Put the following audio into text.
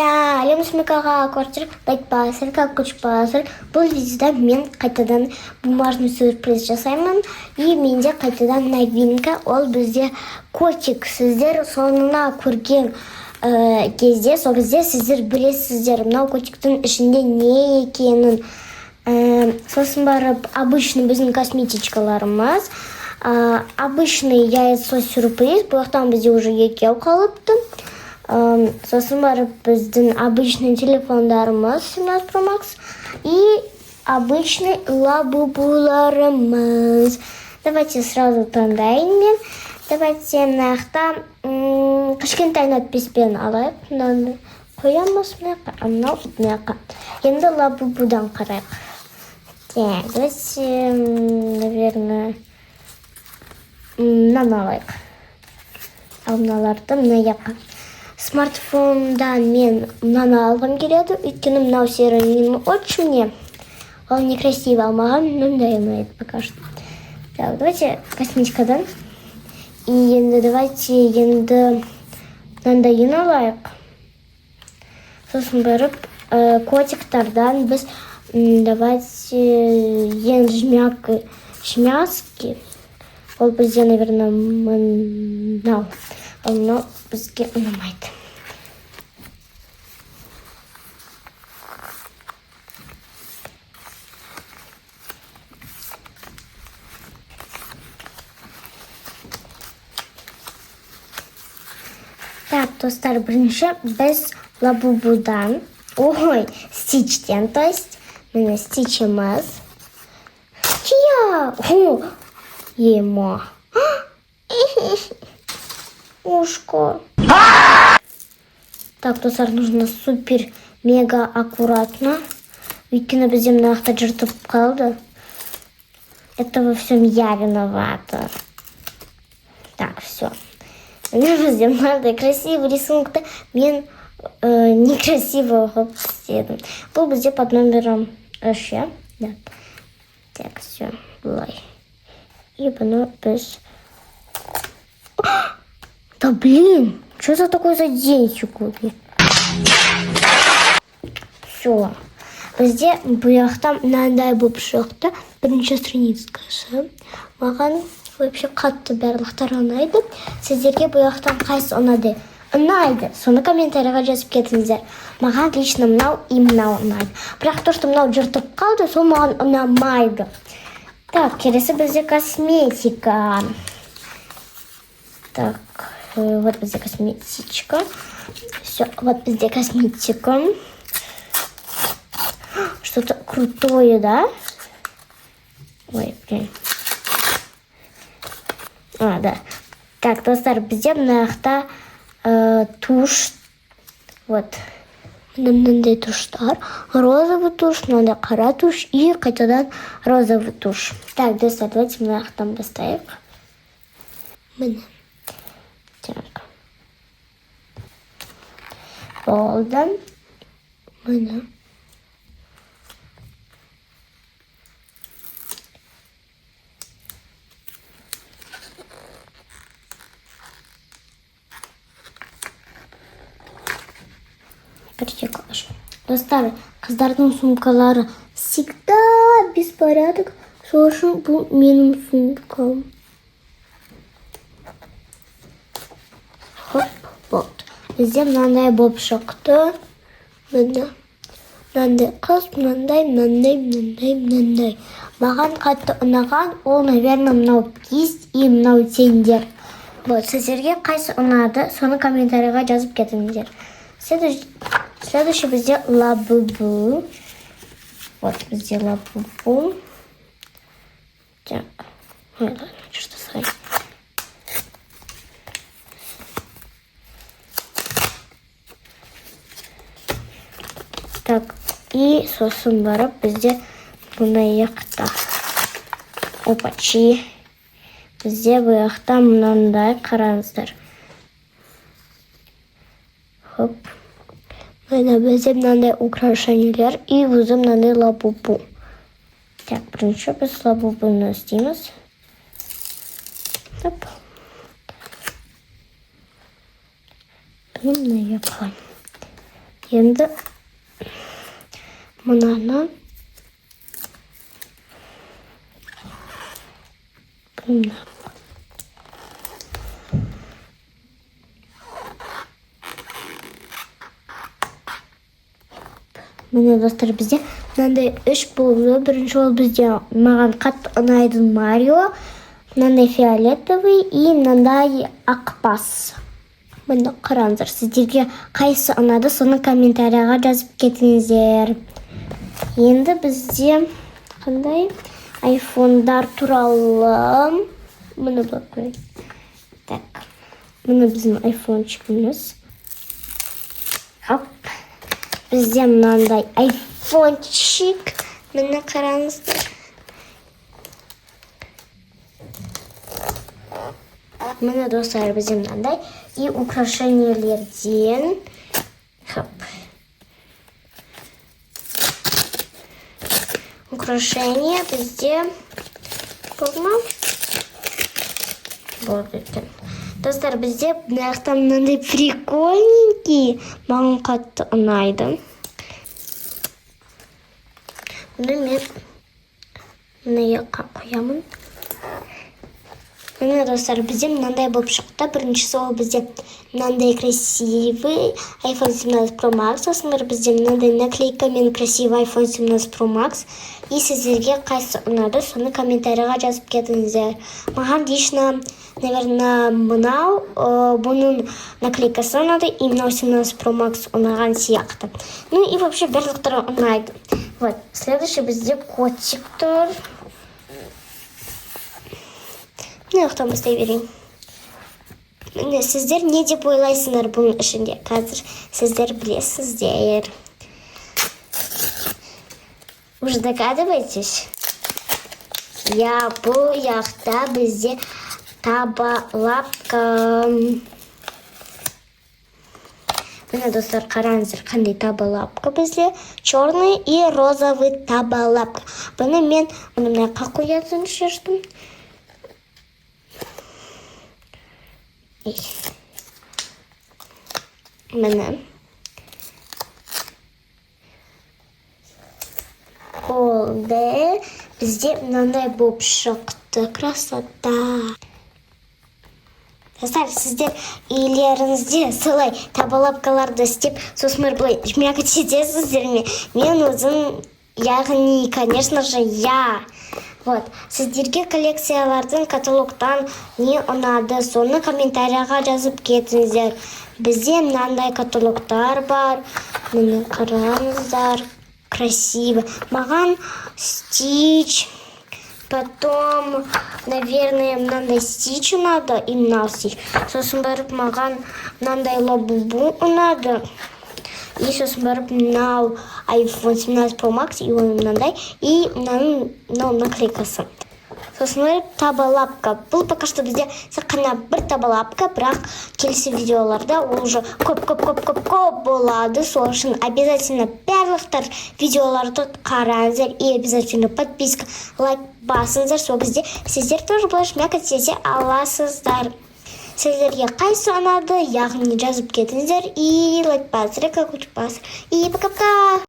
Сәлем смекаға квартир қайтпасыр, как күшпасыр. Бұл видеода мен қайтадан бумажный сюрприз жасаймын. И менде қайтадан новинка, ол бізде котик. Сіздер соңына көрген кезде, сол кезде сіздер білесіздер, мынау котиктің ішінде не екенін. Сосын барып, обычный біздің косметичкаларымыз. Обычный яйцо сюрприз, бұяқтан бізде уже екеу қалыпты. Сосын барып біздің обычный телефондарымыз 17 Pro Max и обычный лабубуларымыз. Давайте сразу таңдайын мен. Давайте мынақта кішкентай надписпен алайық. Мынаны қоямыз мынаққа, анау мынаққа. Енді лабубудан қарайық. Так, давайте, наверное, мынаны алайық. Ал мыналарды мына жаққа. Смартфондан мен мынаны алғым келеді, өйткені мынау серый очень мне. Он некрасиво алмаған, мындай ұнайды пока что. Так, давайте косметикадан. И енді давайте енді мынандайын алайық. Сосын барып котиктардан біз давайте ең шмяски. Ол бізде, наверное, мынау. Оно бізге ұнамайды. Так, достар, бірінші біз лабубудан, стичтен, то есть міне стичіміз. Чия? Емо. Ушко. Так, достар, нужно супер мега аккуратно. Өйткені бізде мынақта жыртып қалды. Это во всем я виновата. Так, все. Бізде мынандай красивый рисункты мен некрасиво қылып істедім. Бұл бізде под номером 3. Да. Так, все. Былай. И бұны біз... Да блин, что за такой за день сегодня? Все. Бізде бұяқтан мынандай болып шықты. Бірінші страницкасы. Маған вообще қатты барлықтар ұнайды. Сіздерге бұяқтан қайсы ұнады? Ұнайды. Соны комментарийға жазып кетіңіздер. Маған лично мынау и мынау ұнайды. Бірақ то, что мынау жыртып қалды, сол маған ұнамайды. Так, келесі бізде косметика. Так, вот бізде косметичка. Все, вот бізде косметика. Что-то крутое, да? Ой, блин. Да. Так, достар, бізде мынақта тушь. Вот. Мынандай туштар. Розовый тушь, мынандай қара тушь и қайтадан розовый тушь. Так, достар, давайте мынақтан бастайық. Міне. Так. Болды. Міне. Достар, қыздардың сумкалары всегда беспорядок. Сол үшін бұл менің сумкам. Хоп, вот. Бізде мынандай болып шықты. Мынандай қыз, мынандай. Маған қатты ұнаған, ол, наверное, мынау кисть и мынау теңдер. Вот, сіздерге қайсы ұнады, соны комментарийға жазып кетіңіздер. Следующий бізде лабубу. Вот бізде лабубу. Так. Ой, ладно, что сказать. Так, и сосын барып бізде бұнаяқта. Опачи. Бізде бұяқта мынандай қараңыздар. Хоп. Бізде мынандай украшениелер и өзі мынандай лабубу. Так, бірінші біз лабубуны істейміз. Хоп. Мына жаққа. Енді мынаны міне достар, бізде мынандай үш болды. Бірінші ол бізде маған қатты ұнайды Марио, мынандай фиолетовый и мынандай ақбас. Міне қараңыздар, сіздерге қайсы ұнады, соны комментарияға жазып кетіңіздер. Енді бізде қандай айфондар туралы міне бақылай. Так, міне біздің айфончикіміз. Хоп. Бізде мынандай айфончик. Міне қараңыздар. Міне достар, бізде мынандай. И украшениелерден. Хоп. Украшение бізде болды екен. Достар, бізде мынаяқтан мынандай прикольненький, маған қатты ұнайды. Бұны мен мынаяққа қоямын. Міне достар, бізде мынандай болып шықты. Біріншісі ол бізде мынандай красивый iPhone 17 Pro Max. Сосын бізде мынандай наклейкамен красивый iPhone 17 Pro Max. И сіздерге қайсы ұнады, соны комментарияға жазып кетіңіздер. Маған лично, наверное, мынау, бұның наклейкасы ұнады, и мынау 17 Pro Max ұнаған сияқты. Ну и вообще барлықтары ұнайды. Вот, следующий бізде котик тұр. Мынаяқтан бастай берейін. Міне, сіздер не деп ойлайсыңдар бұның ішінде? Қазір сіздер білесіздер. Уже догадываетесь? Бұл яқта бізде табалапка. Міне достар, қараңыздар, қандай табалапка бізде. Черный и розовый табалапка. Бұны мен мынаяққа қоятын шештім. Міне. Болды. Бізде мынандай болып шықты. Красота. Достар, сіздер үйлеріңізде солай табалапкаларды істеп, сосын былай жмякать етесіздер ме? Мен өзім, яғни, конечно же, я. Вот, сіздерге коллекциялардың каталогтан не ұнады, соны комментарияға жазып кетіңіздер. Бізде мынандай каталогтар бар. Міне қараңыздар. Красиво. Маған Стич, потом, наверное, мынандай Стич ұнады, и мынау Стич. Сосын барып маған мынандай Лабубу ұнады. И сосын барып мынау iPhone 17 Pro Max, и оны мынандай, и мынау наклейкасы. Сосын барып табалапка. Бұл пока что бізде қана бір табалапка, бірақ келесі видеоларда ол уже көп болады. Сол үшін обязательно барлықтар видеоларды қараңыздар и обязательно подписка, лайк басыңыздар. Сол кезде сіздер тоже былай жмякать ете аласыздар. Сіздерге қайсы ұнады, яғни жазып кетіңіздер и лайк басыңыздар, как лучше басыңыздар. И пока-пока!